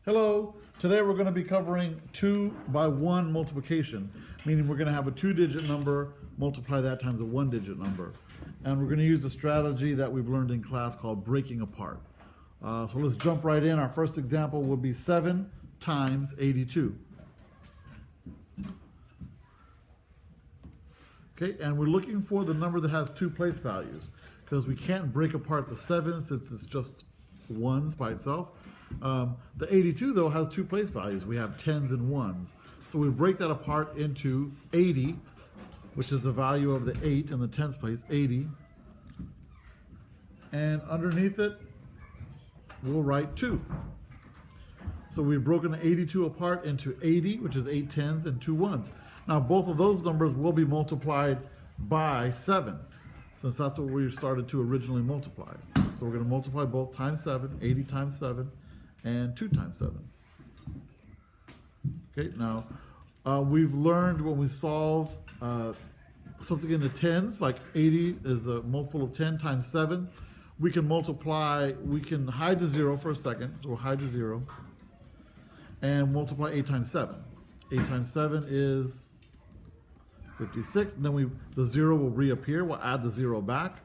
Hello, today we're going to be covering 2 by 1 multiplication, meaning we're going to have a 2-digit number, multiply that times a 1-digit number. And we're going to use a strategy that we've learned in class called breaking apart. So let's jump right in. Our first example will be 7 times 82. Okay, and we're looking for the number that has 2 place values, because we can't break apart the 7 since it's just ones by itself. The 82 though has 2 place values. We have 10s and 1s. So we break that apart into 80, which is the value of the 8 in the tens place, 80. And underneath it, we'll write 2. So we've broken the 82 apart into 80, which is 8 tens and 2 1s. Now both of those numbers will be multiplied by 7, since that's what we started to originally multiply. So we're going to multiply both times 7, 80 times 7, and 2 times 7. Okay, now we've learned when we solve something in the tens, like 80 is a multiple of 10 times 7, we can multiply, we can hide the 0 for a second, so we'll hide the 0, and multiply 8 times 7. 8 times 7 is 56, and then the 0 will reappear. We'll add the 0 back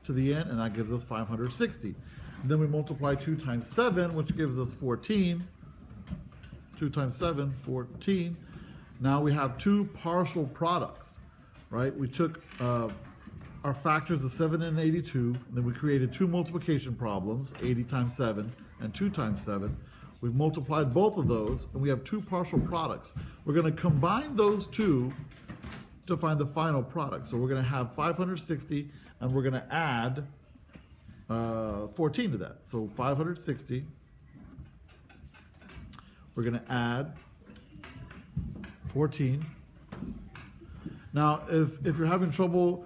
to the end, and that gives us 560. And then we multiply 2 times 7, which gives us 14. 2 times 7, 14. Now we have 2 partial products, right? We took our factors of 7 and 82, and then we created 2 multiplication problems, 80 times 7 and 2 times 7. We've multiplied both of those, and we have 2 partial products. We're going to combine those 2 to find the final product. So we're going to have 560, and we're going to add 14 to that. So 560, we're going to add 14. Now, if you're having trouble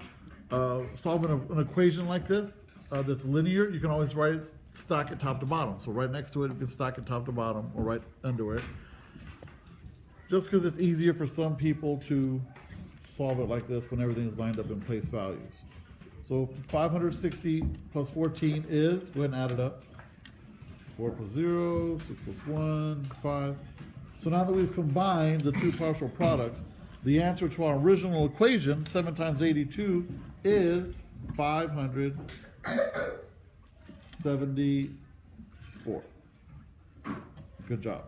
solving an equation like this that's linear, you can always write it, stack it top to bottom. So right next to it, you can stack it top to bottom, or right under it. Just because it's easier for some people to solve it like this when everything is lined up in place values. So 560 plus 14 is, go ahead and add it up. 4 plus 0, 6 plus 1, 5. So now that we've combined the 2 partial products, the answer to our original equation, 7 times 82, is 574. Good job.